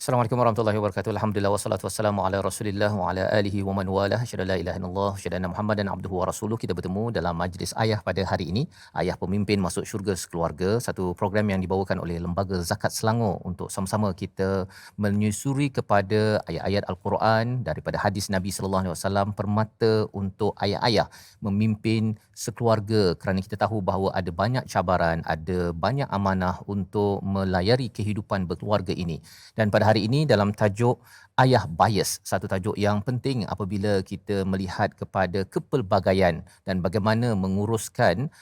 Assalamualaikum warahmatullahi wabarakatuh. Alhamdulillah wassalatu wassalamu ala Rasulillah wa ala alihi wa man walah. Asyhadu an la ilaha illallah, asyhadu anna Muhammadan abduhu wa rasuluh. Kita bertemu dalam majlis ayah pada hari ini. Ayah Pemimpin Masuk Syurga Sekeluarga, satu program yang dibawakan oleh Lembaga Zakat Selangor untuk sama-sama kita menyusuri kepada ayat-ayat Al-Quran daripada hadis Nabi sallallahu alaihi wasallam, permata untuk ayah-ayah memimpin sekeluarga, kerana kita tahu bahawa ada banyak cabaran, ada banyak amanah untuk melayari kehidupan berkeluarga ini. Dan pada hari ini dalam tajuk Ayah Bias, satu tajuk yang penting apabila kita melihat kepada kepelbagaian dan bagaimana menguruskan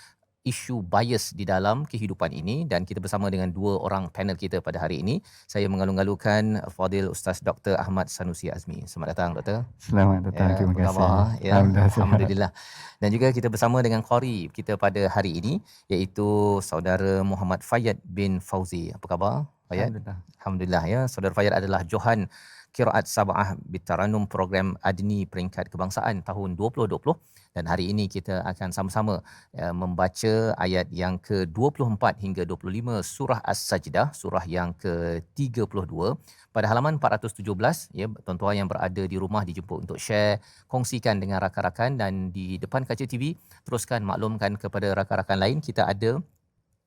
isu bias di dalam kehidupan ini. Dan kita bersama dengan dua orang panel kita pada hari ini. Saya mengalung-alungkan Fadil Ustaz Dr. Ahmad Sanusi Azmi. Selamat datang Doktor. Selamat datang, Ya, terima apa kasih. khabar? Ya, Alhamdulillah sihat. Alhamdulillah. Dan juga kita bersama dengan qari kita pada hari ini, iaitu saudara Muhammad Fayyad bin Fauzi. Apa khabar Fayyad? Alhamdulillah. Alhamdulillah ya. Saudara Fayyad adalah Johan Qiraat Sab'ah Bitaranum program Adni peringkat kebangsaan tahun 2020, dan hari ini kita akan sama-sama membaca ayat yang ke-24 hingga 25 surah As-Sajdah, surah yang ke-32 pada halaman 417. Ya, tuan-tuan yang berada di rumah dijemput untuk share, kongsikan dengan rakan-rakan, dan di depan kaca TV teruskan maklumkan kepada rakan-rakan lain. Kita ada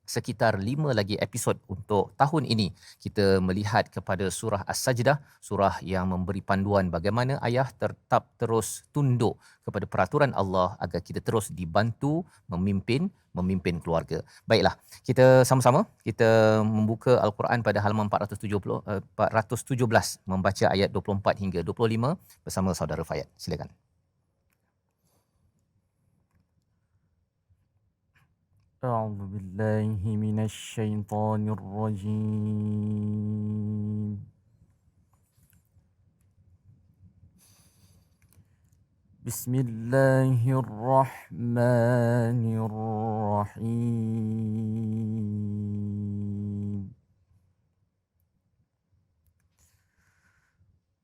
sekitar 5 lagi episod untuk tahun ini. Kita melihat kepada surah As-Sajdah, surah yang memberi panduan bagaimana ayah tetap terus tunduk kepada peraturan Allah agar kita terus dibantu memimpin keluarga. Baiklah, kita sama-sama kita membuka Al-Quran pada halaman 417 membaca ayat 24 hingga 25 bersama saudara Fayyad. Silakan. أعوذ بالله من الشيطان الرجيم. بسم الله الرحمن الرحيم.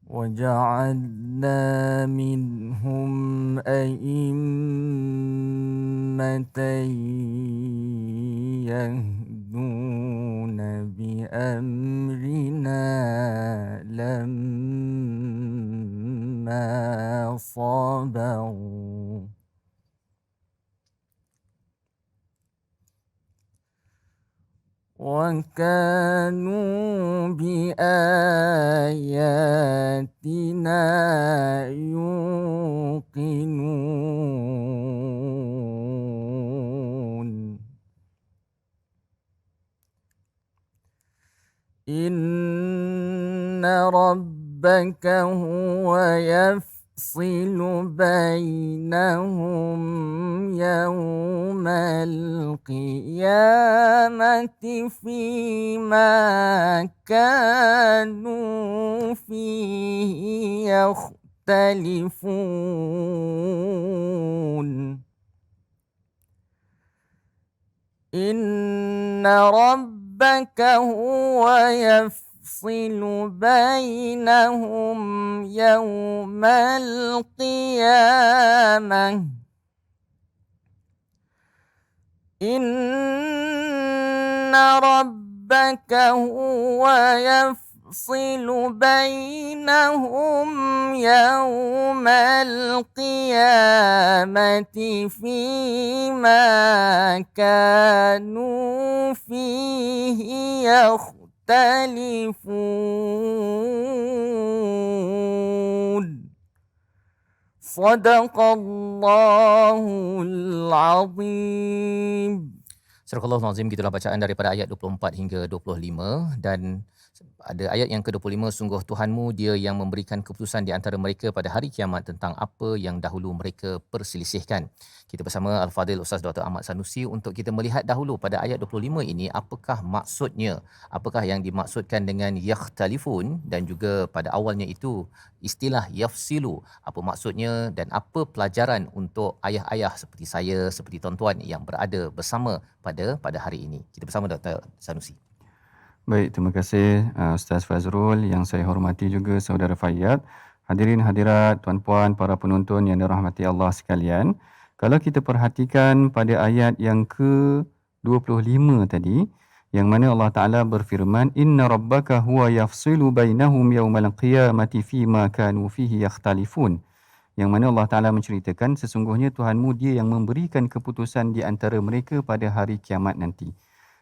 وجعلنا منهم أئمة يهدون بأمرنا لما صبروا وكانوا بآياتنا يوقنون. إن ربك هو يفصل بينهم يوم القيامة فيما كانوا فيه يختلفون. إن ربك هو يفصل بينهم يوم القيامة. إن ربك هو يفصل بينهم يوم القيامة فيما كانوا فيه يختلفون. صدق الله العظيم. Surah Al-Azim, gitulah bacaan daripada ayat 24 hingga 25. Dan ada ayat yang ke-25, sungguh Tuhanmu dia yang memberikan keputusan di antara mereka pada hari kiamat tentang apa yang dahulu mereka perselisihkan. Kita bersama Al-Fadil Ustaz Dr. Ahmad Sanusi untuk kita melihat dahulu pada ayat 25 ini, apakah maksudnya, apakah yang dimaksudkan dengan yakhtalifun, dan juga pada awalnya itu istilah yafsilu, apa maksudnya dan apa pelajaran untuk ayah-ayah seperti saya, seperti tuan-tuan yang berada bersama pada hari ini. Kita bersama Dr. Sanusi. Baik, terima kasih Ustaz Fazrul, yang saya hormati juga saudara Fayyad. Hadirin hadirat, tuan-puan, para penonton yang dirahmati Allah sekalian. Kalau kita perhatikan pada ayat yang ke-25 tadi, yang mana Allah Ta'ala berfirman, Inna rabbaka huwa yafsilu bainahum yawmal qiyamati fima kanu fihi yakhtalifun. Yang mana Allah Ta'ala menceritakan, sesungguhnya Tuhanmu dia yang memberikan keputusan di antara mereka pada hari kiamat nanti.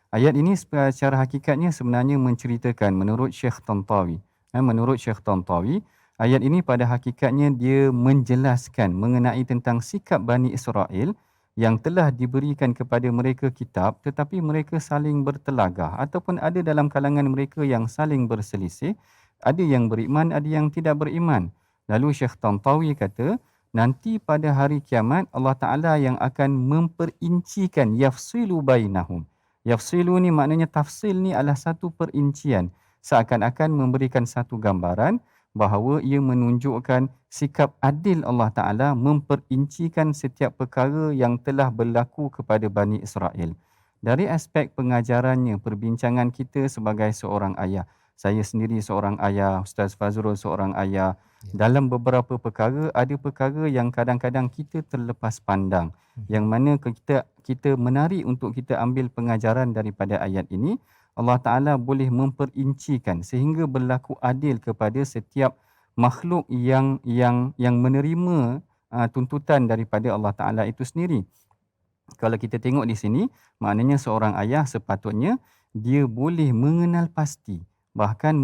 Ayat ini secara hakikatnya sebenarnya menceritakan menurut Syekh Tantawi. Menurut Syekh Tantawi, ayat ini pada hakikatnya dia menjelaskan mengenai tentang sikap Bani Israel yang telah diberikan kepada mereka kitab tetapi mereka saling bertelagah ataupun ada dalam kalangan mereka yang saling berselisih, ada yang beriman, ada yang tidak beriman. Lalu Syekh Tantawi kata, nanti pada hari kiamat Allah Ta'ala yang akan memperincikan yafsilu bainahum. Yafsilu ni maknanya tafsil ni adalah satu perincian. Seakan-akan memberikan satu gambaran bahawa ia menunjukkan sikap adil Allah Ta'ala memperincikan setiap perkara yang telah berlaku kepada Bani Israel. Dari aspek pengajarannya, perbincangan kita sebagai seorang ayah. Saya sendiri seorang ayah, Ustaz Fazrul seorang ayah. Dalam beberapa perkara, ada perkara yang kadang-kadang kita terlepas pandang. Yang mana kita menarik untuk kita ambil pengajaran daripada ayat ini. Allah Ta'ala boleh memperincikan sehingga berlaku adil kepada setiap makhluk yang menerima tuntutan daripada Allah Ta'ala itu sendiri. Kalau kita tengok di sini, maknanya seorang ayah sepatutnya dia boleh mengenal pasti, bahkan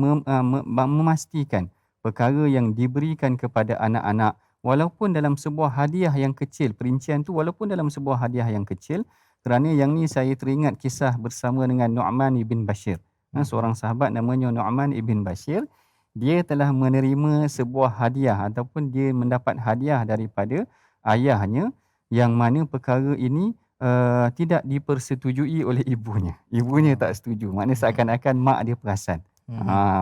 memastikan perkara yang diberikan kepada anak-anak, walaupun dalam sebuah hadiah yang kecil, perincian tu walaupun dalam sebuah hadiah yang kecil, kerana yang ni saya teringat kisah bersama dengan Nu'man ibn Bashir. Seorang sahabat namanya Nu'man ibn Bashir, dia telah menerima sebuah hadiah ataupun dia mendapat hadiah daripada ayahnya yang mana perkara ini tidak dipersetujui oleh ibunya. Ibunya tak setuju. Maknanya seakan-akan mak dia perasan.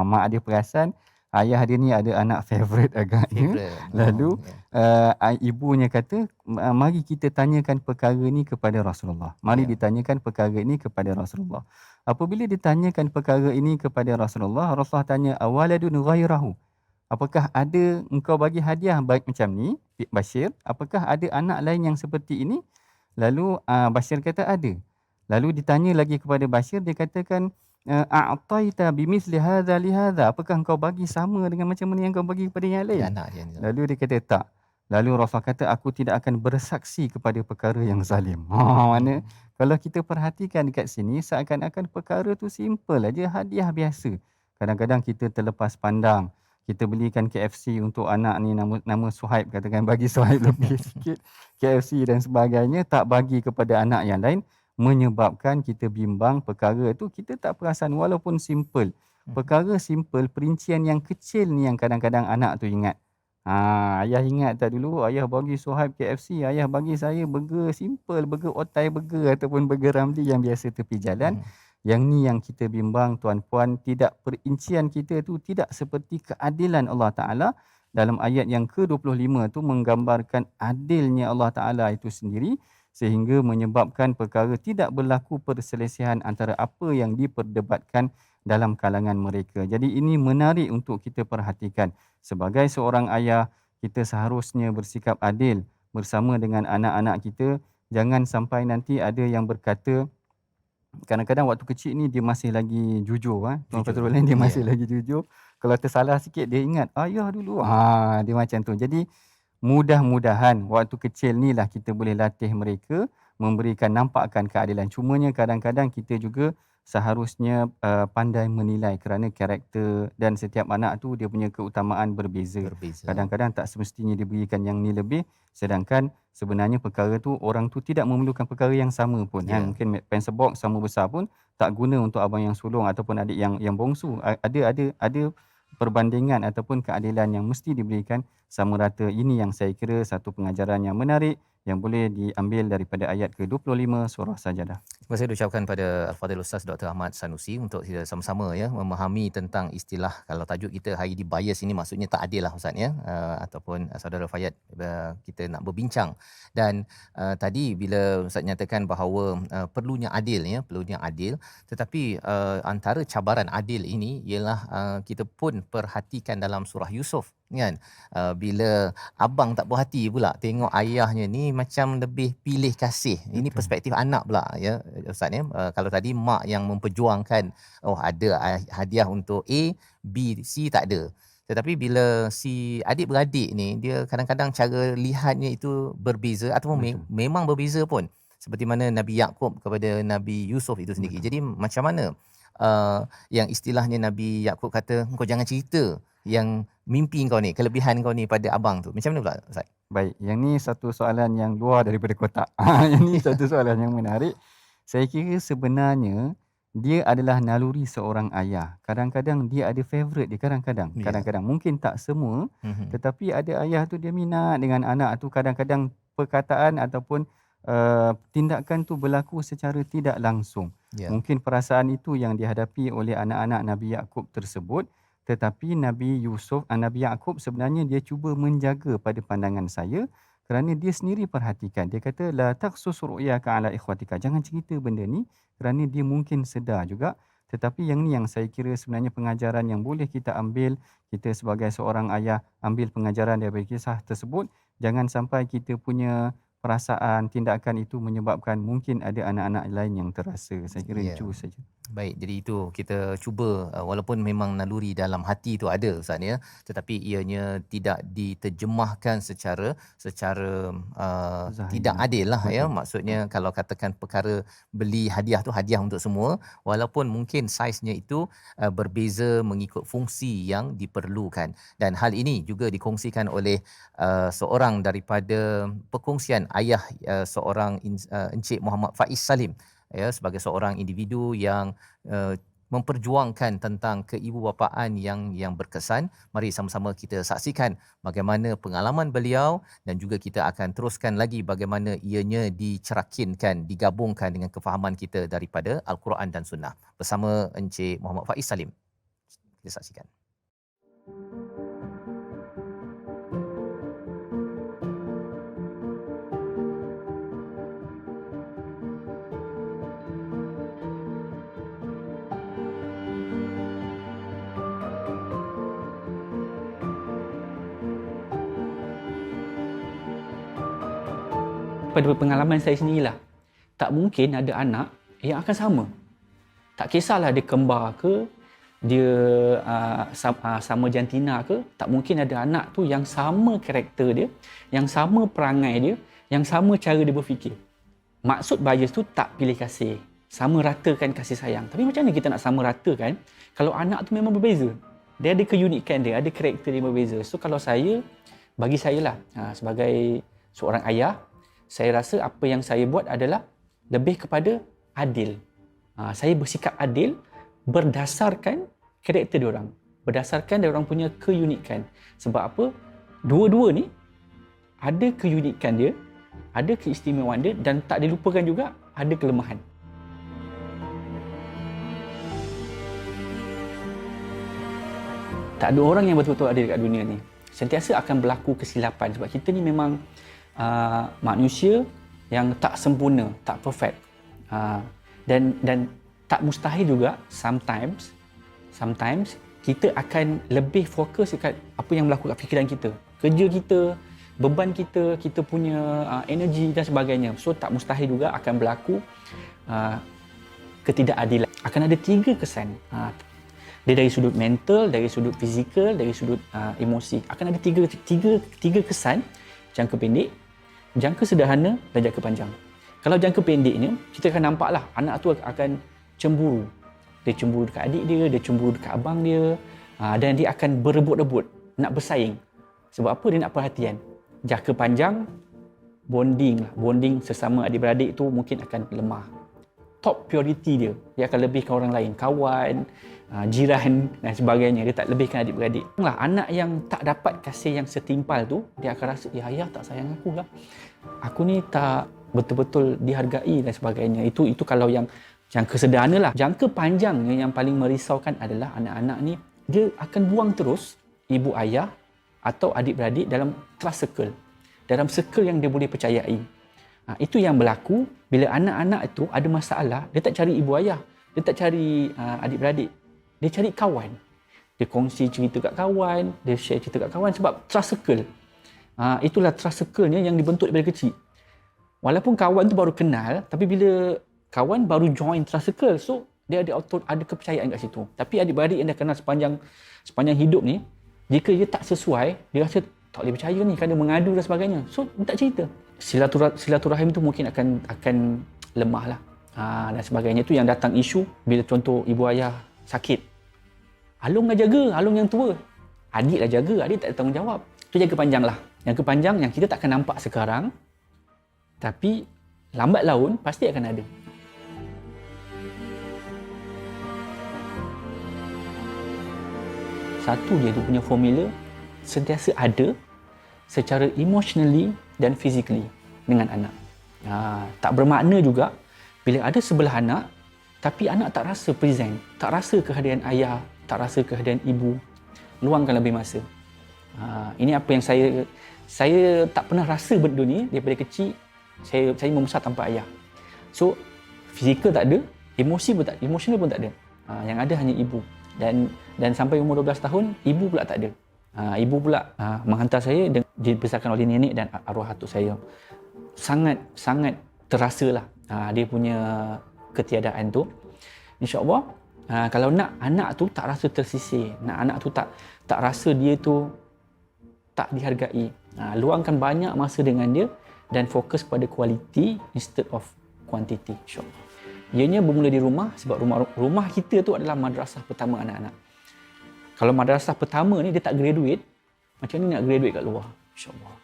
Mak dia perasan, ayah dia ni ada anak favourite agaknya. Lalu ibunya kata, mari kita tanyakan perkara ni kepada Rasulullah. Mari ditanyakan perkara ini kepada Rasulullah. Apabila ditanyakan perkara ini kepada Rasulullah, Rasulullah tanya, awaladun ghairahu. Apakah ada engkau bagi hadiah baik macam ni, Bashir? Apakah ada anak lain yang seperti ini? Lalu Bashir kata ada. Lalu ditanya lagi kepada Bashir, dia katakan, a'taita bimithli hadha li hadha. Apakah engkau bagi sama dengan macam mana yang kau bagi kepada yang lain? Lalu dia kata tak. Lalu Rasul kata, aku tidak akan bersaksi kepada perkara yang zalim. Mana kalau kita perhatikan dekat sini, seakan-akan perkara tu simple aja, hadiah biasa. Kadang-kadang kita terlepas pandang. Kita belikan KFC untuk anak ni, nama Suhaib, katakan bagi Suhaib lebih sikit KFC dan sebagainya, tak bagi kepada anak yang lain, menyebabkan kita bimbang perkara tu kita tak perasan walaupun simple. Perkara simple, perincian yang kecil ni yang kadang-kadang anak tu ingat. Ayah ingat tak dulu ayah bagi Suhaib KFC, ayah bagi saya burger simple, burger otai burger ataupun burger Ramli yang biasa tepi jalan. Yang ni yang kita bimbang tuan-puan, tidak perincian kita tu tidak seperti keadilan Allah Ta'ala. Dalam ayat yang ke-25 tu menggambarkan adilnya Allah Ta'ala itu sendiri sehingga menyebabkan perkara tidak berlaku perselisihan antara apa yang diperdebatkan dalam kalangan mereka. Jadi ini menarik untuk kita perhatikan. Sebagai seorang ayah, kita seharusnya bersikap adil bersama dengan anak-anak kita. Jangan sampai nanti ada yang berkata, kadang-kadang waktu kecil ni dia masih lagi jujur. Tuan Fatrul dia masih lagi jujur. Kalau tersalah sikit dia ingat, ayah dulu. Dia macam tu. Jadi mudah-mudahan waktu kecil ni lah kita boleh latih mereka memberikan nampakkan keadilan. Cumanya kadang-kadang kita juga seharusnya pandai menilai kerana karakter dan setiap anak tu dia punya keutamaan berbeza. Kadang-kadang tak semestinya diberikan yang ni lebih, sedangkan sebenarnya perkara tu orang tu tidak memerlukan perkara yang sama pun. Mungkin pencil box sama besar pun tak guna untuk abang yang sulung ataupun adik yang bongsu. Ada perbandingan ataupun keadilan yang mesti diberikan sama rata. Ini yang saya kira satu pengajaran yang menarik yang boleh diambil daripada ayat ke-25 surah Sajadah. Terima kasih diucapkan pada Al-Fadhil Ustaz Dr. Ahmad Sanusi untuk kita sama-sama memahami tentang istilah, kalau tajuk kita hari di bias ini maksudnya tak adil lah Ustaz ataupun saudara Fayad kita nak berbincang. Dan tadi bila Ustaz nyatakan bahawa perlunya adil, tetapi antara cabaran adil ini ialah kita pun perhatikan dalam surah Yusuf kan. Bila abang tak puas hati pula tengok ayahnya ni macam lebih pilih kasih. Ini Betul. perspektif anak pula ya Ustaz ya. Kalau tadi mak yang memperjuangkan, oh ada hadiah untuk A, B, C tak ada. Tetapi bila si adik-beradik ni dia kadang-kadang cara lihatnya itu berbeza ataupun Betul. memang berbeza pun. Seperti mana Nabi Yaqub kepada Nabi Yusuf itu sendiri. Betul. Jadi macam mana yang istilahnya Nabi Yaqub kata kau jangan cerita yang mimpi kau ni, kelebihan kau ni pada abang tu. Macam mana pula Ustaz? Baik, yang ni satu soalan yang luar daripada kotak. Yang ni satu soalan yang menarik. Saya kira sebenarnya dia adalah naluri seorang ayah. Kadang-kadang dia ada favourite dia kadang-kadang. Ya. Kadang-kadang mungkin tak semua, Mhm. tetapi ada ayah tu dia minat dengan anak tu, kadang-kadang perkataan ataupun tindakan tu berlaku secara tidak langsung. Ya. Mungkin perasaan itu yang dihadapi oleh anak-anak Nabi Yaqub tersebut. Tetapi Nabi Yaqub sebenarnya dia cuba menjaga pada pandangan saya kerana dia sendiri perhatikan. Dia kata la taqsus ru'yaka ala ikhwatika. Jangan cerita benda ni kerana dia mungkin sedar juga. Tetapi yang ni yang saya kira sebenarnya pengajaran yang boleh kita ambil, kita sebagai seorang ayah ambil pengajaran daripada kisah tersebut. Jangan sampai kita punya perasaan, tindakan itu menyebabkan mungkin ada anak-anak lain yang terasa. Saya kira Ya. itu saja. Baik, jadi itu kita cuba walaupun memang naluri dalam hati itu ada Ustaz ya, tetapi ianya tidak diterjemahkan secara tidak Zahir. adil lah ya. Betul. Maksudnya kalau katakan perkara beli hadiah tu hadiah untuk semua, walaupun mungkin saiznya itu berbeza mengikut fungsi yang diperlukan. Dan hal ini juga dikongsikan oleh seorang daripada perkongsian ayah seorang Encik Muhammad Faiz Salim ya, sebagai seorang individu yang memperjuangkan tentang keibubapaan yang berkesan. Mari sama-sama kita saksikan bagaimana pengalaman beliau dan juga kita akan teruskan lagi bagaimana ianya dicerakinkan, digabungkan dengan kefahaman kita daripada Al-Quran dan Sunnah bersama Encik Muhammad Faiz Salim. Kita saksikan. Pada pengalaman saya sendirilah, tak mungkin ada anak yang akan sama. Tak kisahlah dia kembar ke, dia sama jantina ke, tak mungkin ada anak tu yang sama karakter dia, yang sama perangai dia, yang sama cara dia berfikir. Maksud bias tu tak pilih kasih, sama ratakan kasih sayang. Tapi macam mana kita nak sama ratakan kalau anak tu memang berbeza? Dia ada keunikan dia, ada karakter dia berbeza. So kalau bagi saya lah, sebagai seorang ayah, saya rasa apa yang saya buat adalah lebih kepada adil. Saya bersikap adil berdasarkan karakter diorang, berdasarkan diorang punya keunikan. Sebab apa? Dua-dua ni ada keunikan dia, ada keistimewaan dia, dan tak dilupakan juga ada kelemahan. Tak ada orang yang betul-betul adil dekat dunia ni. Sentiasa akan berlaku kesilapan sebab kita ni memang manusia yang tak sempurna, tak perfect. Dan tak mustahil juga sometimes kita akan lebih fokus dekat apa yang berlaku kat fikiran kita, kerja kita, beban kita, kita punya energi dan sebagainya. So tak mustahil juga akan berlaku ketidakadilan. Akan ada 3 kesan. Dia dari sudut mental, dari sudut fizikal, dari sudut emosi. Akan ada tiga kesan: jangka pendek, jangka sederhana dan jangka panjang. Kalau jangka pendeknya, kita akan nampaklah anak tu akan cemburu. Dia cemburu dekat adik dia, dia cemburu dekat abang dia, dan dia akan berebut-rebut, nak bersaing. Sebab apa? Dia nak perhatian. Jangka panjang, bonding sesama adik-beradik tu mungkin akan lemah. Top priority dia akan lebihkan orang lain, kawan, jiran dan sebagainya. Dia tak lebihkan adik-beradik. Anak yang tak dapat kasih yang setimpal tu, dia akan rasa, ya ayah tak sayang aku lah. Aku ni tak betul-betul dihargai dan sebagainya. Itu kalau yang jangka sederhana lah. Jangka panjangnya yang paling merisaukan adalah anak-anak ni, dia akan buang terus ibu ayah atau adik-beradik dalam trust circle. Dalam circle yang dia boleh percayai. Itu yang berlaku bila anak-anak itu ada masalah. Dia tak cari ibu ayah, dia tak cari adik-beradik, dia cari kawan, Dia kongsi cerita kat kawan, dia share cerita kat kawan sebab trust circle. Itulah trust circle-nya yang dibentuk daripada kecil. Walaupun kawan tu baru kenal, tapi bila kawan baru join trust circle, so dia ada kepercayaan kat situ. Tapi adik-beradik yang dah kenal sepanjang hidup ni, jika dia tak sesuai, dia rasa tak boleh percaya ni, kerana mengadu dan sebagainya. So, tak cerita. Silaturahim tu mungkin akan lemah lah. Dan sebagainya. Tu yang datang isu bila contoh ibu ayah sakit. Alung dah jaga, Alung yang tua. Adik dah jaga, adik tak ada tanggungjawab. Tu jangka panjang lah. Jangka panjang yang kita takkan nampak sekarang, tapi lambat laun pasti akan ada. Satu dia punya formula sentiasa ada secara emotionally dan physically dengan anak. Tak bermakna juga bila ada sebelah anak tapi anak tak rasa present, tak rasa kehadiran ayah, tak rasa kehadiran ibu, luangkan lebih masa. Ini apa yang saya tak pernah rasa benda ni daripada kecil. Saya membesar tanpa ayah. So fizikal tak ada, emosional pun tak ada. Yang ada hanya ibu. Dan sampai umur 12 tahun, ibu pula tak ada. Ibu pula menghantar saya dan dibesarkan oleh nenek dan arwah atuk saya. Sangat terasa lah dia punya ketiadaan tu. InsyaAllah, kalau nak anak tu tak rasa tersisih, nak anak tu tak rasa dia tu tak dihargai, luangkan banyak masa dengan dia dan fokus pada quality instead of quantity, insyaAllah. Ianya bermula di rumah sebab rumah kita tu adalah madrasah pertama anak-anak. Kalau madrasah pertama ni dia tak graduate, macam ni nak graduate kat luar, insyaAllah.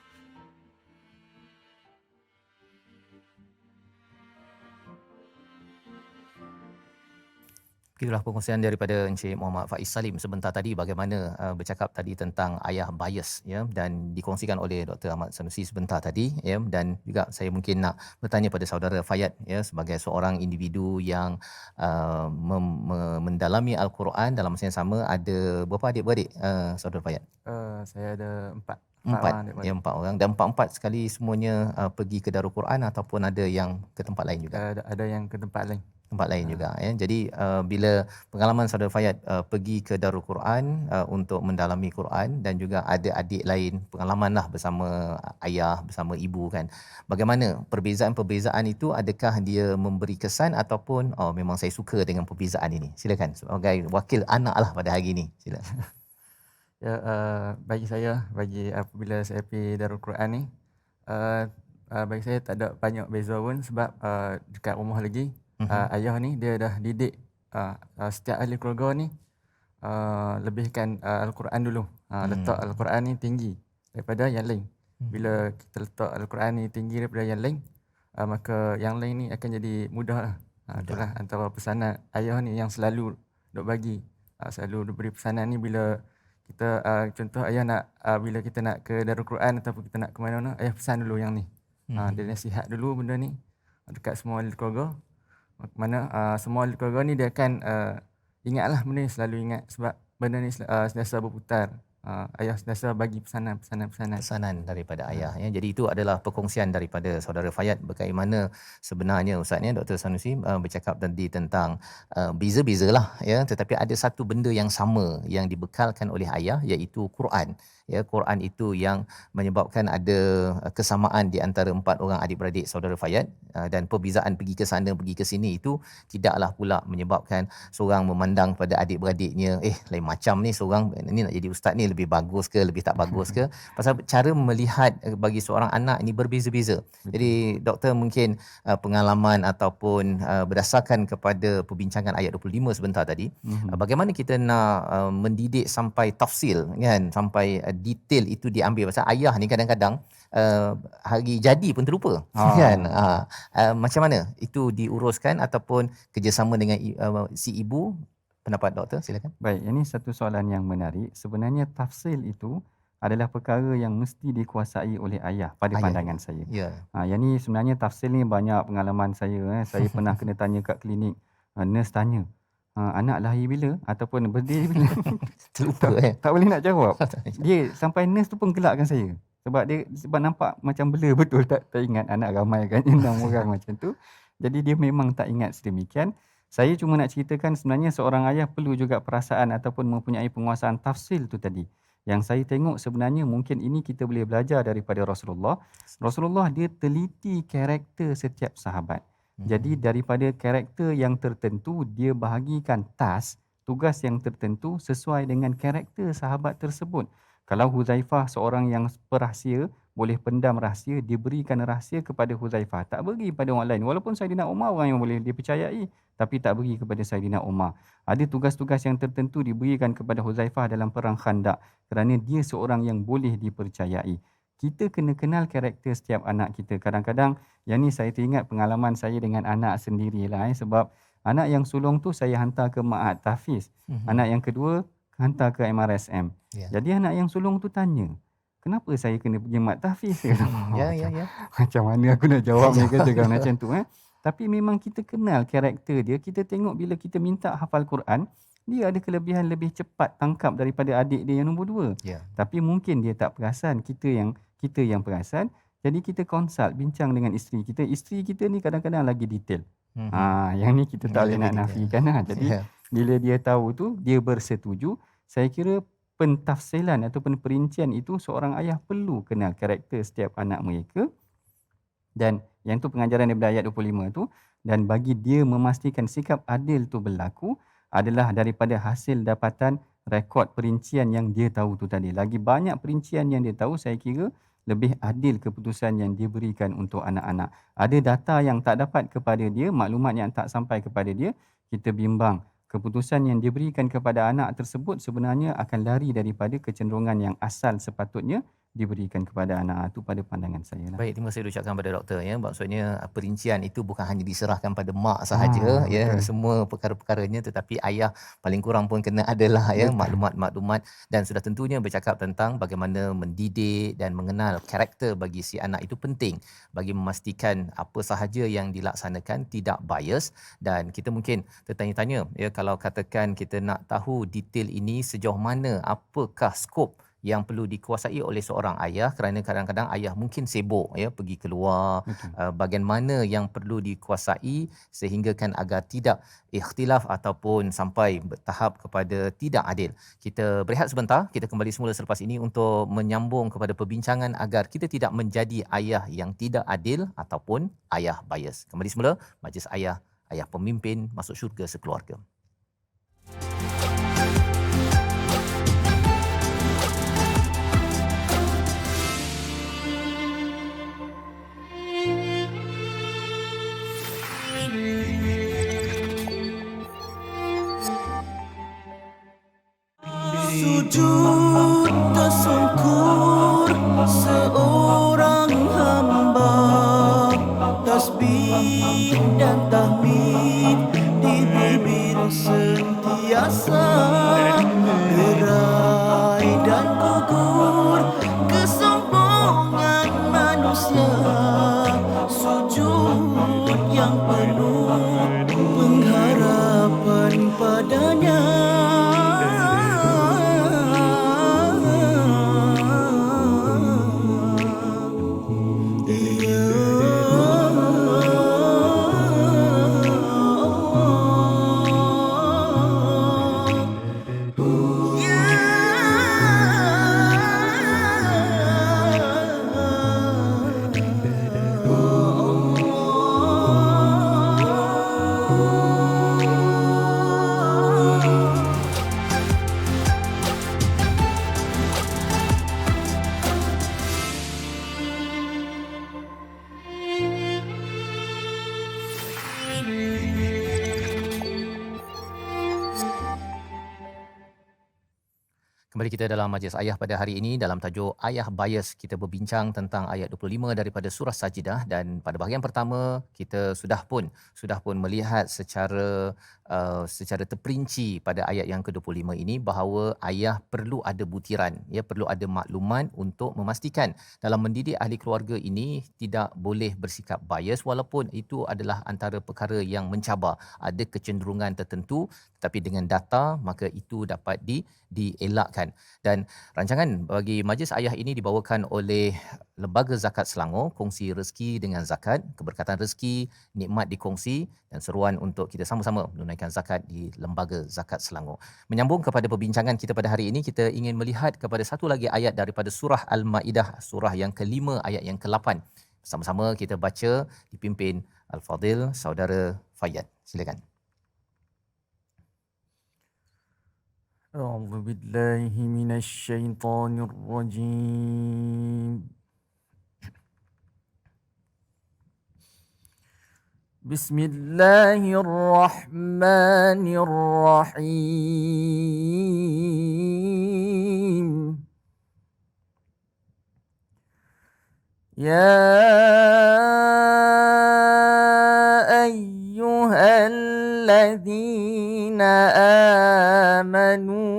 Itulah perkongsian daripada Encik Muhammad Faiz Salim sebentar tadi, bagaimana bercakap tadi tentang ayah bias, ya, dan dikongsikan oleh Dr. Ahmad Sanusi sebentar tadi, ya, dan juga saya mungkin nak bertanya pada saudara Fayad, ya, sebagai seorang individu yang mendalami Al-Quran, dalam masa yang sama ada berapa adik-beradik saudara Fayad? Saya ada empat orang, dan empat sekali semuanya pergi ke Darul Quran ataupun ada yang ke tempat lain juga? Ada yang ke tempat lain juga, ya. Jadi bila pengalaman saudara Fayad pergi ke Darul Quran untuk mendalami Quran, dan juga ada adik lain pengalaman lah bersama ayah, bersama ibu, kan, bagaimana perbezaan itu? Adakah dia memberi kesan ataupun memang saya suka dengan perbezaan ini? Silakan sebagai wakil anak lah pada hari ini, silakan. Ya, bagi apabila saya pergi Darul Quran ni, bagi saya tak ada banyak beza pun, sebab dekat rumah lagi ayah ni dia dah didik setiap ahli keluarga ni lebihkan Al-Quran dulu, letak Al-Quran ni tinggi daripada yang lain. Bila kita letak Al-Quran ni tinggi daripada yang lain, maka yang lain ni akan jadi mudah lah. Itulah antara pesanan ayah ni yang selalu duk bagi, selalu duk beri pesanan ni. Bila kita contoh ayah nak bila kita nak ke Darul Quran ataupun kita nak ke mana-mana, ayah pesan dulu yang ni. Dia nasihat dulu benda ni dekat semua ahli keluarga. Mana semua ahli keluarga ni dia akan ingatlah benda ni, selalu ingat, sebab benda ni sentiasa berputar. Ayah sentiasa bagi pesanan daripada ayah, ya. Jadi itu adalah perkongsian daripada saudara Fayad bagaimana sebenarnya Ustaz, ya, Dr. Sanusi bercakap tadi tentang beza-bezalah, ya, tetapi ada satu benda yang sama yang dibekalkan oleh ayah, iaitu Quran. Ya, Quran itu yang menyebabkan ada kesamaan di antara empat orang adik-beradik saudara Fayad, dan perbezaan pergi ke sana pergi ke sini itu tidaklah pula menyebabkan seorang memandang pada adik-beradiknya lain macam ni, seorang ni nak jadi ustaz ni lebih bagus ke lebih tak bagus ke, pasal cara melihat bagi seorang anak ini berbeza-beza. Jadi doktor mungkin pengalaman ataupun berdasarkan kepada perbincangan ayat 25 sebentar tadi, bagaimana kita nak mendidik sampai tafsil, kan, sampai detail itu diambil. Pasal ayah ni kadang-kadang hari jadi pun terlupa, kan. Macam mana itu diuruskan ataupun kerjasama dengan si ibu? Pendapat doktor, silakan. Baik, ini satu soalan yang menarik. Sebenarnya tafsil itu adalah perkara yang mesti dikuasai oleh ayah pada pandangan saya. Yang ni sebenarnya tafsil ni banyak pengalaman saya. Saya pernah kena tanya kat klinik, nurse tanya, anak lahir bila ataupun birthday bila. Terlupa. Tak boleh nak jawab. Dia sampai nurse tu pun gelakkan saya. Sebab nampak macam blur betul, tak ingat anak ramai kan 6 orang macam tu. Jadi dia memang tak ingat sedemikian. Saya cuma nak ceritakan sebenarnya seorang ayah perlu juga perasaan ataupun mempunyai penguasaan tafsil tu tadi. Yang saya tengok sebenarnya mungkin ini kita boleh belajar daripada Rasulullah. Rasulullah dia teliti karakter setiap sahabat. Jadi daripada karakter yang tertentu dia bahagikan tugas yang tertentu sesuai dengan karakter sahabat tersebut. Kalau Huzaifah seorang yang perahsia, boleh pendam rahsia, diberikan rahsia kepada Huzaifah. Tak beri pada orang lain. Walaupun Saidina Umar orang yang boleh dipercayai, tapi tak beri kepada Saidina Umar. Ada tugas-tugas yang tertentu diberikan kepada Huzaifah dalam perang Khandak kerana dia seorang yang boleh dipercayai. Kita kena kenal karakter setiap anak kita. Kadang-kadang, yang ni saya teringat pengalaman saya dengan anak sendirilah. Sebab anak yang sulung tu saya hantar ke Ma'had Tahfiz. Anak yang kedua hantar ke MRSM. Jadi anak yang sulung tu tanya, kenapa saya kena pergi Ma'had Tahfiz? Macam mana aku nak jawab dia kata kalau macam tu. Tapi memang kita kenal karakter dia. Kita tengok bila kita minta hafal Quran, dia ada kelebihan lebih cepat tangkap daripada adik dia yang nombor 2. Tapi mungkin dia tak perasan, kita yang perasan. Jadi kita konsult, bincang dengan isteri kita. Isteri kita ni kadang-kadang lagi detail. Yang ni kita tak boleh nak nafikan. Jadi bila dia tahu tu, dia bersetuju. Saya kira pentafsilan ataupun perincian itu seorang ayah perlu kenal karakter setiap anak mereka. Dan yang tu pengajaran daripada ayat 25 tu. Dan bagi dia memastikan sikap adil tu berlaku adalah daripada hasil dapatan rekod perincian yang dia tahu tu tadi. Lagi banyak perincian yang dia tahu, saya kira lebih adil keputusan yang dia berikan untuk anak-anak. Ada data yang tak dapat kepada dia, maklumat yang tak sampai kepada dia, kita bimbang. Keputusan yang diberikan kepada anak tersebut sebenarnya akan lari daripada kecenderungan yang asal sepatutnya diberikan kepada anak. Itu pada pandangan saya lah. Baik, terima kasih diucapkan pada doktor ya. Maksudnya perincian itu bukan hanya diserahkan pada mak sahaja ya, semua perkara-perkaranya, tetapi ayah paling kurang pun kena adalah ya maklumat-maklumat, dan sudah tentunya bercakap tentang bagaimana mendidik dan mengenal karakter bagi si anak itu penting bagi memastikan apa sahaja yang dilaksanakan tidak bias. Dan kita mungkin tertanya-tanya ya, kalau katakan kita nak tahu detail ini sejauh mana, apakah skop yang perlu dikuasai oleh seorang ayah, kerana kadang-kadang ayah mungkin sibuk ya, pergi keluar, bahagian mana yang perlu dikuasai sehingga kan agar tidak ikhtilaf ataupun sampai bertahap kepada tidak adil. Kita berehat sebentar, kita kembali semula selepas ini untuk menyambung kepada perbincangan agar kita tidak menjadi ayah yang tidak adil ataupun ayah bias. Kembali semula Majlis Ayah, ayah pemimpin masuk syurga sekeluarga. Sujud tersungkur seorang hamba, tasbih dan tahmid di bibir sentiasa, derai dan gugur kesombongan manusia, sujud yang penuh pengharapan padanya. Kembali kita dalam Majlis Ayah pada hari ini dalam tajuk Ayah Bias. Kita berbincang tentang ayat 25 daripada surah Sajidah, dan pada bahagian pertama kita sudah pun melihat secara terperinci pada ayat yang ke-25 ini bahawa ayah perlu ada butiran, ya, perlu ada maklumat untuk memastikan dalam mendidik ahli keluarga ini tidak boleh bersikap bias, walaupun itu adalah antara perkara yang mencabar, ada kecenderungan tertentu, tetapi dengan data maka itu dapat dielakkan. Quran. Dan rancangan bagi Majlis Ayah ini dibawakan oleh Lembaga Zakat Selangor, kongsi rezeki dengan zakat, keberkatan rezeki, nikmat dikongsi dan seruan untuk kita sama-sama menunaikan zakat di Lembaga Zakat Selangor. Menyambung kepada perbincangan kita pada hari ini, kita ingin melihat kepada satu lagi ayat daripada surah Al-Maidah, surah yang ke-5 ayat yang ke-8. Sama-sama kita baca dipimpin Al-Fadil Saudara Fayyad. Silakan. أعوذ بالله من الشيطان الرجيم بسم الله الرحمن الرحيم يا أيها الذين آمنوا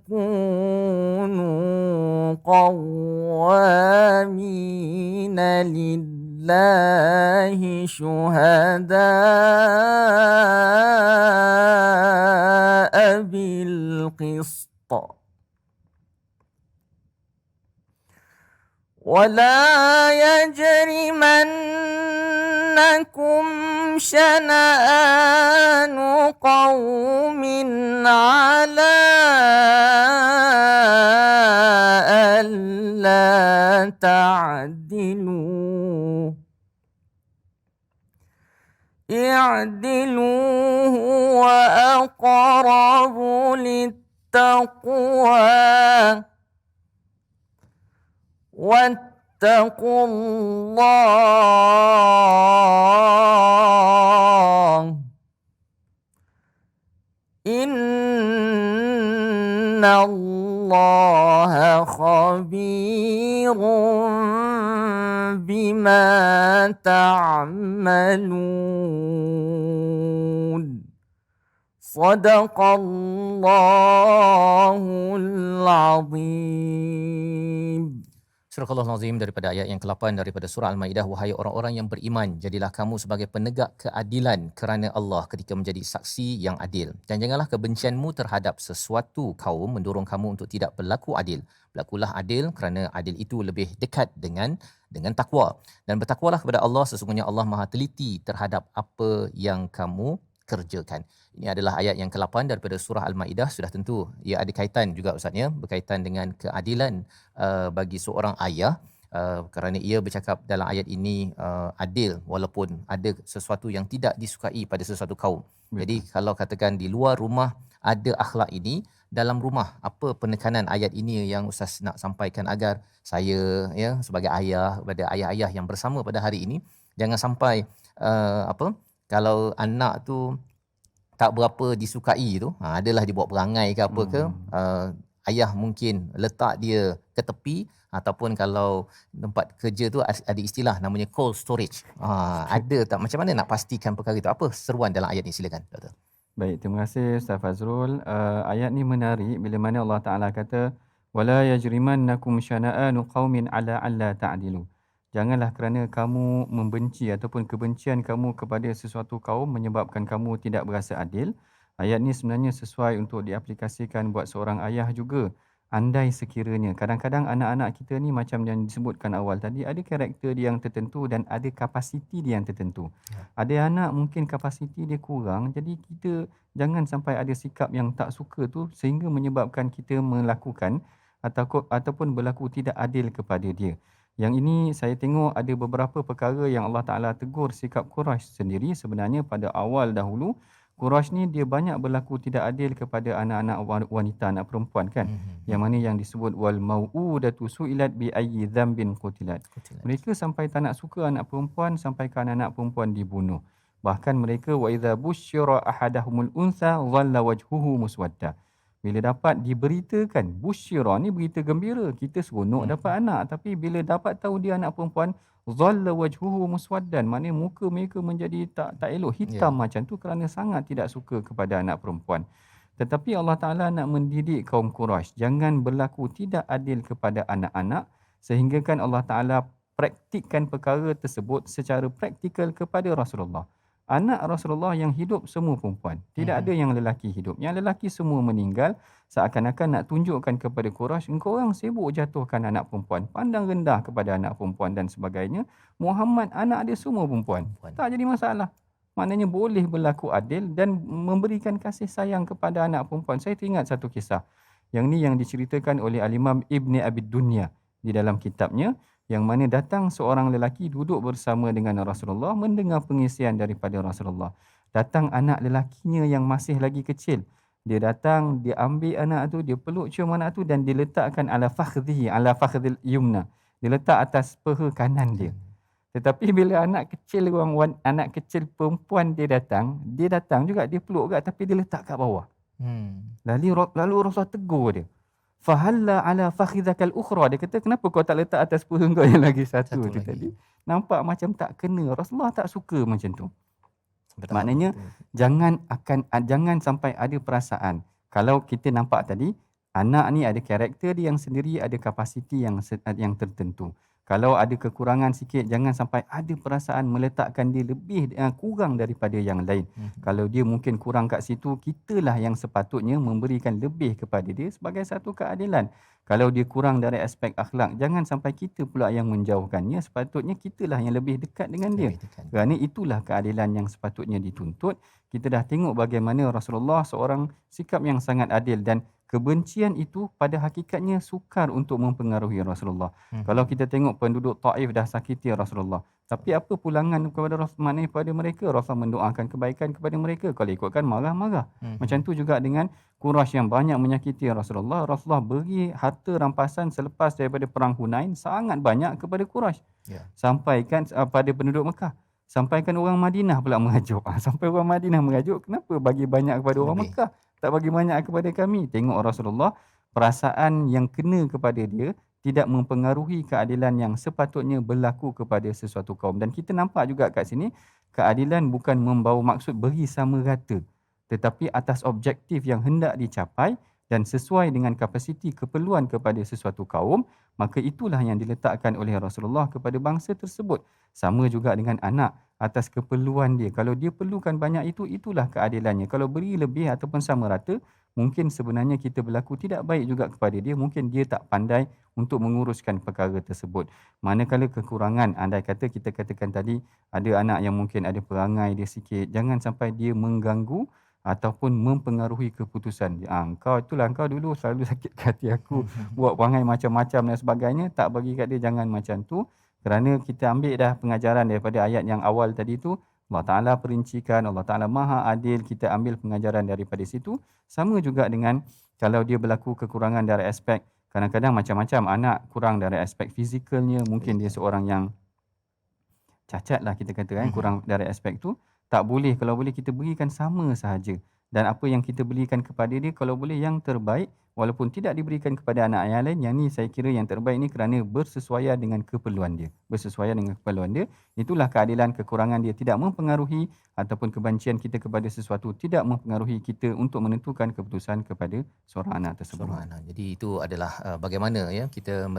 كونوا قوامين لله شهداء بالقسط ولا يجرمنكم شنآن قوم على ألا تعدلوا اعدلوا هو أقرب للتقوى واتقوا الله إن الله خبير بما تعملون صدق الله العظيم. Surah Al-Azim daripada ayat yang ke-8 daripada surah Al-Maidah. Wahai orang-orang yang beriman, jadilah kamu sebagai penegak keadilan kerana Allah ketika menjadi saksi yang adil. Dan janganlah kebencianmu terhadap sesuatu kaum mendorong kamu untuk tidak berlaku adil. Berlakulah adil kerana adil itu lebih dekat dengan takwa. Dan bertakwalah kepada Allah, sesungguhnya Allah Maha teliti terhadap apa yang kamu kerjakan. Ini adalah ayat yang ke-8 daripada surah Al-Maidah. Sudah tentu ia ada kaitan juga Ustaz ya, berkaitan dengan keadilan bagi seorang ayah, kerana ia bercakap dalam ayat ini adil walaupun ada sesuatu yang tidak disukai pada sesuatu kaum. Jadi kalau katakan di luar rumah ada akhlak ini, dalam rumah apa penekanan ayat ini yang Ustaz nak sampaikan agar saya ya sebagai ayah, kepada ayah-ayah yang bersama pada hari ini, jangan sampai kalau anak tu tak berapa disukai tu, adalah dia buat perangai ke apa ke, ayah mungkin letak dia ke tepi, ataupun kalau tempat kerja tu ada istilah namanya cold storage. Ada tak, macam mana nak pastikan perkara itu? Apa seruan dalam ayat ni? Silakan Doktor. Baik, terima kasih Ustaz Fazrul. Ayat ni menarik bila mana Allah Ta'ala kata wala yajrimannakum syana'anu qaumin ala alla ta'dilu. Janganlah kerana kamu membenci ataupun kebencian kamu kepada sesuatu kaum menyebabkan kamu tidak berasa adil. Ayat ni sebenarnya sesuai untuk diaplikasikan buat seorang ayah juga. Andai sekiranya, kadang-kadang anak-anak kita ni macam yang disebutkan awal tadi, ada karakter dia yang tertentu dan ada kapasiti dia yang tertentu. Ada anak mungkin kapasiti dia kurang, jadi kita jangan sampai ada sikap yang tak suka tu sehingga menyebabkan kita melakukan ataupun berlaku tidak adil kepada dia. Yang ini saya tengok ada beberapa perkara yang Allah Ta'ala tegur sikap Quraisy sendiri. Sebenarnya pada awal dahulu, Quraisy ni dia banyak berlaku tidak adil kepada anak-anak wanita, anak perempuan kan. Yang mana yang disebut wal mau'udatu su'ilat bi ayyi dzambin qutilat. Mereka sampai tak nak suka anak perempuan, sampai kan anak perempuan dibunuh. Bahkan mereka wa idza busyira ahadahumul untha dhalla wajhuhu muswadda. Bila dapat diberitakan, busyira ni berita gembira, kita seronok dapat anak, tapi bila dapat tahu dia anak perempuan, dhalla wajhuhu muswaddan, maknanya muka mereka menjadi tak elok, hitam macam tu kerana sangat tidak suka kepada anak perempuan. Tetapi Allah Ta'ala nak mendidik kaum Quraisy, jangan berlaku tidak adil kepada anak-anak, sehingga kan Allah Ta'ala praktikkan perkara tersebut secara praktikal kepada Rasulullah. anak Rasulullah yang hidup semua perempuan. Tidak ada yang lelaki hidup. Yang lelaki semua meninggal, seakan-akan nak tunjukkan kepada Quraisy, engkau orang sibuk jatuhkan anak perempuan, pandang rendah kepada anak perempuan dan sebagainya. Muhammad anak dia semua perempuan. Tak jadi masalah. Maknanya boleh berlaku adil dan memberikan kasih sayang kepada anak perempuan. Saya teringat satu kisah. Yang ni yang diceritakan oleh Al-Imam Ibn Abi Dunya di dalam kitabnya, yang mana datang seorang lelaki duduk bersama dengan Rasulullah mendengar pengisian daripada Rasulullah. Datang anak lelakinya yang masih lagi kecil. Dia datang, dia ambil anak tu, dia peluk cium anak tu dan diletakkan ala fakhdhil yumna. Dia letak atas peha kanan dia. Tetapi bila anak kecil anak kecil perempuan dia datang juga, dia peluk juga tapi dia letak kat bawah. Lalu Rasulullah tegur dia. Fahalla ala fakhidhakal ukhra. Dia kata, kenapa kau tak letak atas peha kau yang lagi satu tu tadi? Nampak macam tak kena. Rasulullah tak suka macam tu. Maknanya jangan sampai ada perasaan. Kalau kita nampak tadi, anak ni ada karakter dia yang sendiri, ada kapasiti yang tertentu. Kalau ada kekurangan sikit, jangan sampai ada perasaan meletakkan dia lebih kurang daripada yang lain. Kalau dia mungkin kurang kat situ, kitalah yang sepatutnya memberikan lebih kepada dia sebagai satu keadilan. Kalau dia kurang dari aspek akhlak, jangan sampai kita pula yang menjauhkannya. Sepatutnya kitalah yang lebih dekat dengan dia. Kerana itulah keadilan yang sepatutnya dituntut. Kita dah tengok bagaimana Rasulullah seorang sikap yang sangat adil, dan kebencian itu pada hakikatnya sukar untuk mempengaruhi Rasulullah. Kalau kita tengok penduduk Taif dah sakiti Rasulullah, tapi apa pulangan kepada mereka? Rasulullah mendoakan kebaikan kepada mereka. Kalau ikutkan marah-marah. Macam tu juga dengan Quraisy yang banyak menyakiti Rasulullah. Rasulullah beri harta rampasan selepas daripada perang Hunain sangat banyak kepada Quraisy. Sampaikan pada penduduk Mekah. Sampaikan orang Madinah pula mengajuk. Sampai orang Madinah mengajuk, kenapa bagi banyak kepada orang Mekah, tak bagi banyak kepada kami? Tengok Rasulullah, perasaan yang kena kepada dia tidak mempengaruhi keadilan yang sepatutnya berlaku kepada sesuatu kaum. Dan kita nampak juga kat sini, keadilan bukan membawa maksud beri sama rata, tetapi atas objektif yang hendak dicapai dan sesuai dengan kapasiti keperluan kepada sesuatu kaum, maka itulah yang diletakkan oleh Rasulullah kepada bangsa tersebut. Sama juga dengan anak, atas keperluan dia. Kalau dia perlukan banyak itu, itulah keadilannya. Kalau beri lebih ataupun sama rata, mungkin sebenarnya kita berlaku tidak baik juga kepada dia. Mungkin dia tak pandai untuk menguruskan perkara tersebut. Manakala kekurangan, andai kata kita katakan tadi, ada anak yang mungkin ada perangai dia sikit, jangan sampai dia mengganggu ataupun mempengaruhi keputusan. Kau dulu selalu sakit hati aku, buat perangai macam-macam dan sebagainya. Tak bagi kat dia, jangan macam tu. Kerana kita ambil dah pengajaran daripada ayat yang awal tadi tu, Allah Ta'ala perincikan, Allah Ta'ala maha adil, kita ambil pengajaran daripada situ. Sama juga dengan kalau dia berlaku kekurangan dari aspek, kadang-kadang macam-macam, anak kurang dari aspek fizikalnya, mungkin dia seorang yang cacat lah kita kata, kurang dari aspek tu. Tak boleh, kalau boleh kita berikan sama sahaja. Dan apa yang kita berikan kepada dia, kalau boleh yang terbaik, walaupun tidak diberikan kepada anak yang lain. Yang ni saya kira yang terbaik ni kerana bersesuaian dengan keperluan dia. Bersesuaian dengan keperluan dia. Itulah keadilan. Kekurangan dia tidak mempengaruhi, ataupun kebencian kita kepada sesuatu tidak mempengaruhi kita untuk menentukan keputusan kepada seorang anak tersebut. Jadi itu adalah bagaimana ya kita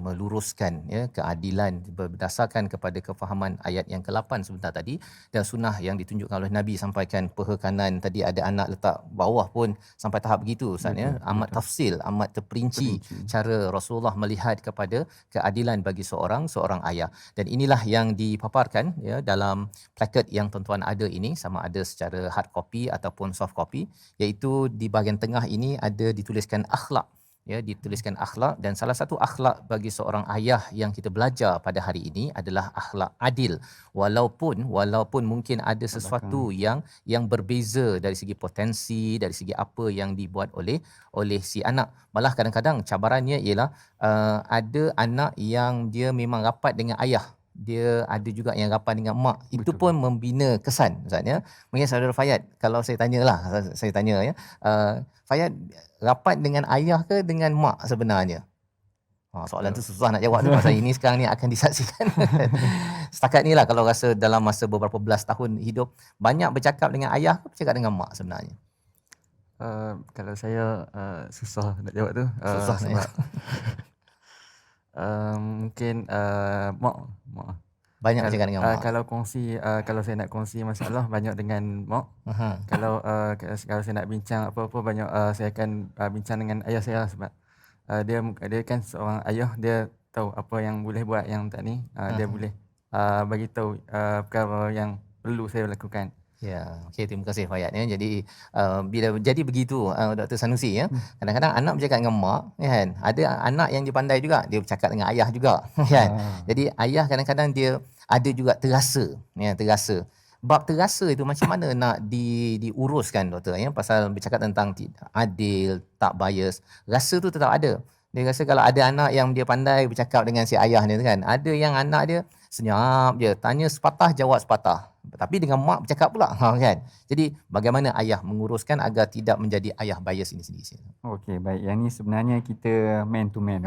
meluruskan ya keadilan berdasarkan kepada kefahaman ayat yang ke-8 sebentar tadi, dan sunnah yang ditunjukkan oleh Nabi. Sampaikan peha kanan tadi, ada anak letak bawah pun sampai tahap begitu Ustaz ya. Amat tafsil, amat terperinci cara Rasulullah melihat kepada keadilan bagi seorang ayah. Dan inilah yang dipaparkan ya dalam plaket yang tuan-tuan ada ini, sama ada secara hard copy ataupun soft copy, iaitu di bahagian tengah ini ada dituliskan akhlak. Ya, dituliskan akhlak, dan salah satu akhlak bagi seorang ayah yang kita belajar pada hari ini adalah akhlak adil. Walaupun mungkin ada sesuatu yang berbeza dari segi potensi, dari segi apa yang dibuat oleh si anak. Malah kadang-kadang cabarannya ialah ada anak yang dia memang rapat dengan ayah, dia ada juga yang rapat dengan mak. Itu pun membina kesan Ustaz ya. Mungkin Saudara Fayad, kalau saya tanya ya, Fayad rapat dengan ayah ke dengan mak sebenarnya? Soalan tu susah nak jawab tu, pasal ini sekarang ni akan disaksikan. Setakat ni lah, kalau rasa dalam masa beberapa belas tahun hidup, banyak bercakap dengan ayah ke bercakap dengan mak sebenarnya? Kalau saya susah nak jawab tu. Susah nak sebab mungkin mak. Banyak bercakap dengan mak. Kalau saya nak kongsi masalah banyak dengan mak. Aha. Kalau saya nak bincang apa-apa banyak saya akan bincang dengan ayah saya lah, sebab dia kan seorang ayah, dia tahu apa yang boleh buat, yang tak ni dia boleh bagi tahu perkara yang perlu saya lakukan. Ya, okey, terima kasih Fayat ya. Jadi bila jadi begitu Dr. Sanusi ya, kadang-kadang anak bercakap dengan mak kan. Ada anak yang dia pandai juga, dia bercakap dengan ayah juga kan. Jadi ayah kadang-kadang dia ada juga terasa ya, terasa. Bab terasa itu macam mana nak diuruskan doktor ya, pasal bercakap tentang adil, tak bias. Rasa tu tetap ada. Dia rasa kalau ada anak yang dia pandai bercakap dengan si ayah ni kan, ada yang anak dia senyap je, tanya sepatah jawab sepatah. Tapi dengan mak bercakap pula kan. Jadi bagaimana ayah menguruskan agar tidak menjadi ayah bias ini sendiri? Okey, baik. Yang ni sebenarnya kita man to man.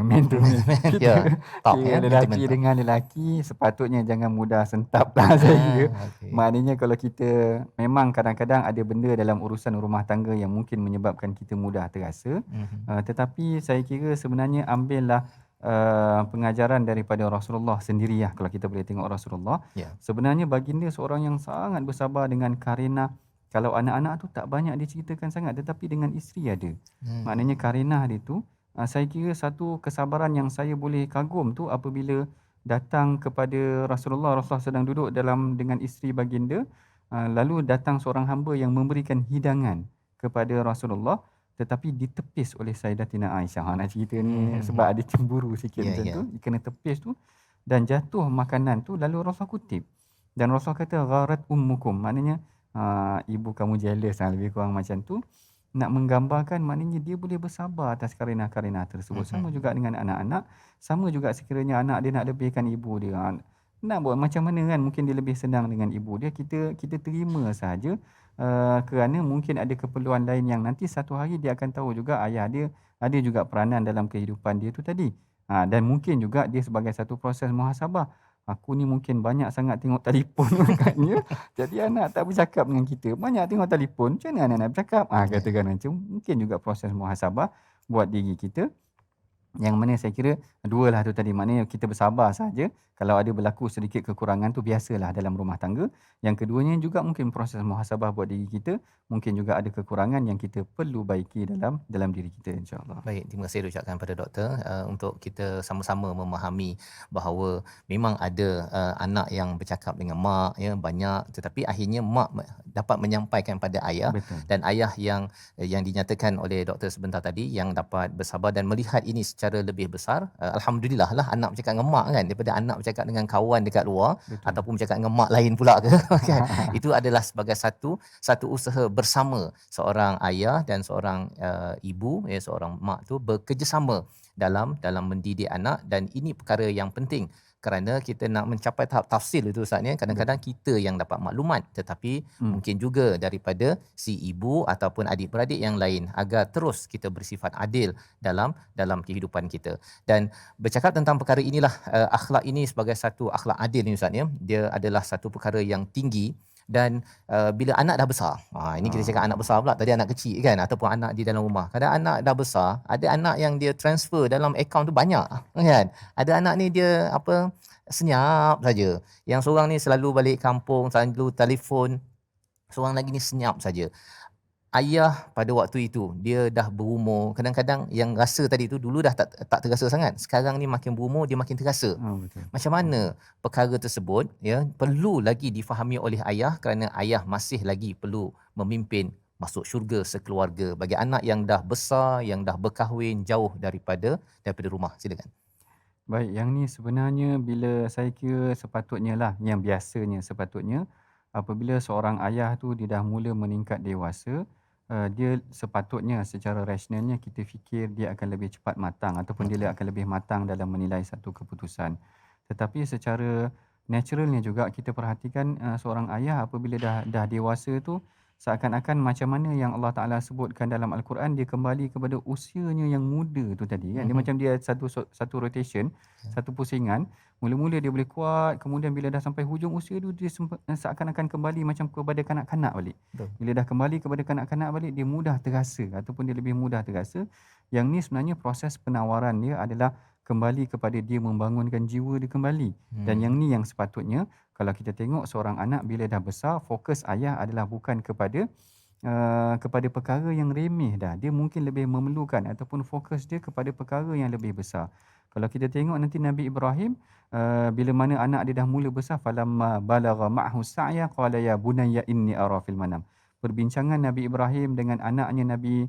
Ya, talk ya, Lelaki dengan lelaki sepatutnya jangan mudah sentap lah saya kira. Okay. Maknanya kalau kita memang kadang-kadang ada benda dalam urusan rumah tangga yang mungkin menyebabkan kita mudah terasa. Tetapi saya kira sebenarnya ambillah pengajaran daripada Rasulullah sendiri ya. Kalau kita boleh tengok Rasulullah, sebenarnya baginda seorang yang sangat bersabar dengan Karinah. Kalau anak-anak tu tak banyak diceritakan sangat, tetapi dengan isteri ada. Maknanya Karinah dia tu, saya kira satu kesabaran yang saya boleh kagum tu apabila datang kepada Rasulullah sedang duduk dengan isteri baginda, lalu datang seorang hamba yang memberikan hidangan kepada Rasulullah, tetapi ditepis oleh Sayyidatina Aisyah. Nak cerita ni sebab ada cemburu sikit macam tu, kena tepis tu dan jatuh makanan tu, lalu Rasul kutip. Dan Rasul kata gharat ummukum, maknanya ibu kamu jealous lah, lebih kurang macam tu. Nak menggambarkan maknanya dia boleh bersabar atas karinah-karinah tersebut. Sama juga dengan anak-anak, sama juga sekiranya anak dia nak lebihkan ibu dia. Nak buat macam mana kan, mungkin dia lebih senang dengan ibu dia, kita terima saja. Kerana mungkin ada keperluan lain yang nanti satu hari dia akan tahu juga ayah dia ada juga peranan dalam kehidupan dia tu tadi. Dan mungkin juga dia sebagai satu proses muhasabah. Aku ni mungkin banyak sangat tengok telefon agaknya. Jadi anak tak bercakap dengan kita. Banyak tengok telefon. Macam mana anak nak bercakap? Katakan macam mungkin juga proses muhasabah buat diri kita. Yang mana saya kira dua lah tu tadi. Maknanya kita bersabar saja. Kalau ada berlaku sedikit kekurangan tu biasalah dalam rumah tangga. Yang keduanya juga mungkin proses muhasabah buat diri kita. Mungkin juga ada kekurangan yang kita perlu baiki dalam diri kita, insya-Allah. Baik, terima kasih ucapkan pada doktor untuk kita sama-sama memahami bahawa memang ada anak yang bercakap dengan mak ya banyak, tetapi akhirnya mak dapat menyampaikan pada ayah. Betul. Dan ayah yang dinyatakan oleh doktor sebentar tadi yang dapat bersabar dan melihat ini secara lebih besar. Alhamdulillah lah anak bercakap dengan mak kan, daripada anak bercakap dengan kawan dekat luar. Betul. Ataupun bercakap dengan mak lain pula ke kan. Itu adalah sebagai satu usaha bersama seorang ayah dan seorang ibu ya, seorang mak tu bekerjasama dalam mendidik anak. Dan ini perkara yang penting kerana kita nak mencapai tahap tafsil itu Ustaz ni, kadang-kadang kita yang dapat maklumat, tetapi mungkin juga daripada si ibu ataupun adik-beradik yang lain, agar terus kita bersifat adil dalam kehidupan kita. Dan bercakap tentang perkara inilah, akhlak ini sebagai satu akhlak adil ni Ustaz ni, dia adalah satu perkara yang tinggi. Dan bila anak dah besar, ini kita cakap anak besar pula, tadi anak kecil kan, ataupun anak di dalam rumah. Kadang anak dah besar, ada anak yang dia transfer dalam akaun tu banyak kan. Ada anak ni dia senyap saja. Yang seorang ni selalu balik kampung, selalu telefon. Seorang lagi ni senyap saja. Ayah pada waktu itu dia dah berumur, kadang-kadang yang rasa tadi tu dulu dah tak terasa sangat. Sekarang ni makin berumur dia makin terasa. Betul. Macam mana perkara tersebut ya perlu lagi difahami oleh ayah, kerana ayah masih lagi perlu memimpin masuk syurga sekeluarga bagi anak yang dah besar, yang dah berkahwin jauh daripada rumah. Silakan. Baik, yang ni sebenarnya bila saya kira sepatutnya lah, yang biasanya sepatutnya apabila seorang ayah tu dia dah mula meningkat dewasa, dia sepatutnya secara rasionalnya kita fikir dia akan lebih cepat matang ataupun dia akan lebih matang dalam menilai satu keputusan. Tetapi secara naturalnya juga kita perhatikan seorang ayah apabila dah dewasa tu, seakan-akan macam mana yang Allah Ta'ala sebutkan dalam Al-Quran, dia kembali kepada usianya yang muda tu tadi kan. Dia macam dia satu rotation, satu pusingan. Mula-mula dia boleh kuat, kemudian bila dah sampai hujung usia tu dia seakan-akan kembali macam kepada kanak-kanak balik. Bila dah kembali kepada kanak-kanak balik, dia mudah terasa ataupun dia lebih mudah terasa. Yang ni sebenarnya proses penawaran dia adalah kembali kepada dia membangunkan jiwa dia kembali. Dan yang ni yang sepatutnya kalau kita tengok seorang anak bila dah besar, fokus ayah adalah bukan kepada perkara yang remeh dah. Dia mungkin lebih memerlukan ataupun fokus dia kepada perkara yang lebih besar. Kalau kita tengok nanti Nabi Ibrahim, bila mana anak dia dah mula besar, falamma balagha ma'hu sa'ya qala ya bunayya inni ara fil manam. Perbincangan Nabi Ibrahim dengan anaknya Nabi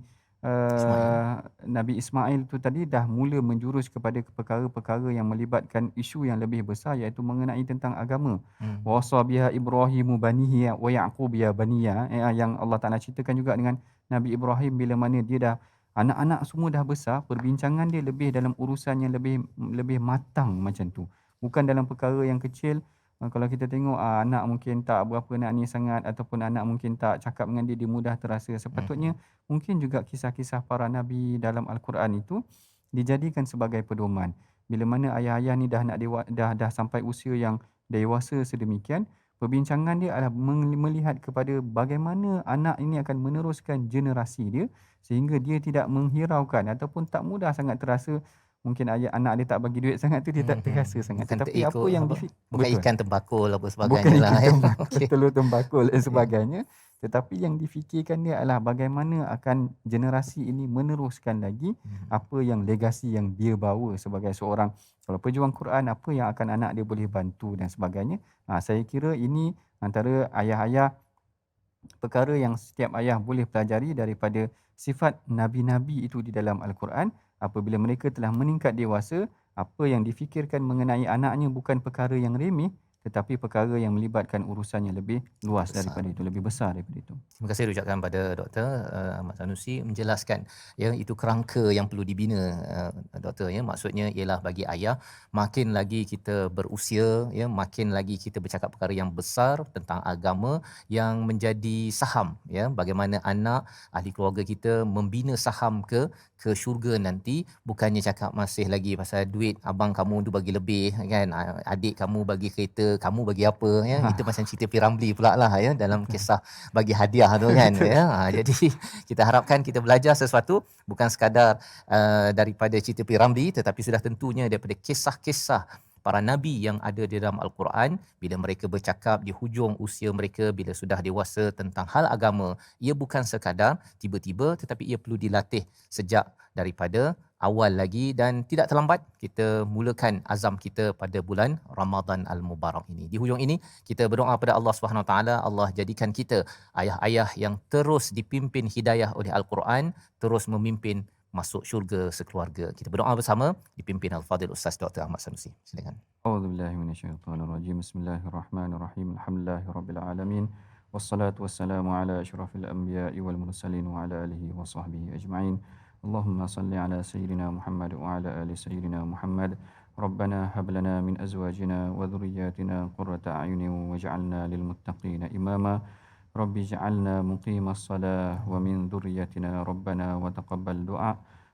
Ismail tu tadi dah mula menjurus kepada perkara-perkara yang melibatkan isu yang lebih besar, iaitu mengenai tentang agama. Wasa biha Ibrahimu banihi wa Yaqub ya baniya, yang Allah Taala ceritakan juga dengan Nabi Ibrahim bila mana dia dah anak-anak semua dah besar, perbincangan dia lebih dalam urusan yang lebih matang macam tu. Bukan dalam perkara yang kecil. Kalau kita tengok anak mungkin tak berapa nak ni sangat, ataupun anak mungkin tak cakap dengan dia mudah terasa. Sepatutnya mungkin juga kisah-kisah para nabi dalam Al-Quran itu dijadikan sebagai pedoman. Bila mana ayah-ayah ni dah sampai usia yang dewasa sedemikian, perbincangan dia adalah melihat kepada bagaimana anak ini akan meneruskan generasi dia sehingga dia tidak menghiraukan ataupun tak mudah sangat terasa. Mungkin anak dia tak bagi duit sangat tu, dia tak terasa sangat. Bukan Tetapi apa yang bukan ikan tembakul apa sebagainya bukan lah. ikan tembakul, telur tembakul dan sebagainya. Tetapi yang difikirkan dia adalah bagaimana akan generasi ini meneruskan lagi apa yang legasi yang dia bawa sebagai seorang, kalau pejuang Quran, apa yang akan anak dia boleh bantu dan sebagainya. Saya kira ini antara ayah-ayah, perkara yang setiap ayah boleh pelajari daripada sifat nabi-nabi itu di dalam Al-Quran. Apabila mereka telah meningkat dewasa, apa yang difikirkan mengenai anaknya bukan perkara yang remeh, tetapi perkara yang melibatkan urusan yang lebih luas daripada itu, lebih besar daripada itu. Terima kasih ucapkan pada Dr. Ahmad Sanusi menjelaskan itu kerangka yang perlu dibina, Doktor. Maksudnya ialah bagi ayah, makin lagi kita berusia, makin lagi kita bercakap perkara yang besar tentang agama yang menjadi saham, bagaimana anak ahli keluarga kita membina saham ke syurga nanti, bukannya cakap masih lagi pasal duit, abang kamu tu bagi lebih kan, adik kamu bagi kereta, kamu bagi apa, itu macam cerita P. Ramlee pula lah dalam kisah bagi hadiah tu kan. Jadi kita harapkan kita belajar sesuatu bukan sekadar daripada cerita P. Ramlee, tetapi sudah tentunya daripada kisah-kisah para nabi yang ada di dalam Al-Quran. Bila mereka bercakap di hujung usia mereka, bila sudah dewasa tentang hal agama, ia bukan sekadar tiba-tiba, tetapi ia perlu dilatih sejak daripada awal lagi, dan tidak terlambat kita mulakan azam kita pada bulan Ramadan Al-Mubarak ini. Di hujung ini kita berdoa pada Allah Subhanahu Wa Taala, Allah jadikan kita ayah-ayah yang terus dipimpin hidayah oleh Al-Quran, terus memimpin masuk syurga sekeluarga. Kita berdoa bersama dipimpin Al-Fadhil Ustaz Dr. Ahmad Sanusi. Silakan. A'udzubillahi minasyaitonirrajim. Bismillahirrahmanirrahim. Alhamdulillahirabbil alamin. Wassalatu wassalamu ala asyrafil anbiya'i wal mursalin wa ala alihi wa sahbihi ajma'in. Allahumma salli ala sayyidina Muhammad wa ala ali sayyidina Muhammad. Rabbana hab lana min azwajina wa dhurriyyatina qurrata a'yunin waj'alna lil muttaqina imama. Rabbi ja'alna muqimas salah wa min dhurriyyatina rabbana wa taqabbal du'a.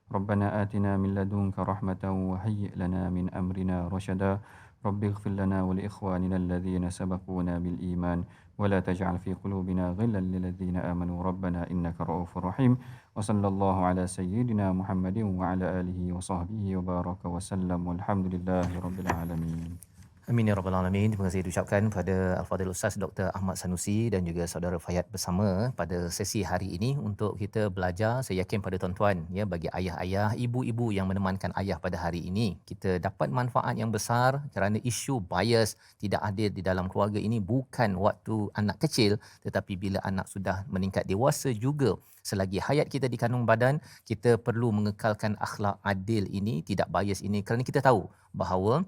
Rabbana atina min ladunka rahmatan wa hayyi' lana min amrina rashada. Rabbi ighfir lana wa li ikhwanina alladhina sabaquna bil iman wa la taj'al fi qulubina ghillan lil ladzina amanu rabbana innaka ra'ufur rahim. Wa sallallahu ala sayyidina Muhammadin wa ala alihi wa sahbihi wa baraka wa sallam. Walhamdulillahi rabbil alamin. Amin ya rabbal alamin. Terima kasih diucapkan pada Al-Fadhil Ustaz Dr. Ahmad Sanusi dan juga saudara Fayat bersama pada sesi hari ini untuk kita belajar. Saya yakin pada tuan-tuan, bagi ayah-ayah, ibu-ibu yang menemankan ayah pada hari ini, kita dapat manfaat yang besar kerana isu bias tidak adil di dalam keluarga ini bukan waktu anak kecil, tetapi bila anak sudah meningkat dewasa juga. Selagi hayat kita di kandung badan, kita perlu mengekalkan akhlak adil ini, tidak bias ini, kerana kita tahu bahawa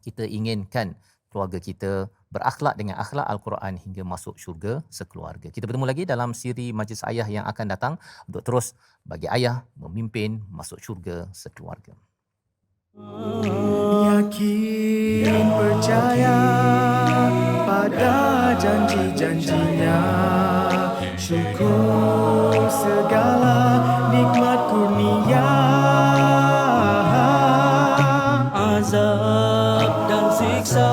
kita inginkan keluarga kita berakhlak dengan akhlak Al-Quran hingga masuk syurga sekeluarga. Kita bertemu lagi dalam siri Majlis Ayah yang akan datang untuk terus bagi ayah memimpin masuk syurga sekeluarga. Yakin percaya pada janji-janjinya, syukur segala nikmat kurnia. Azab dan siksa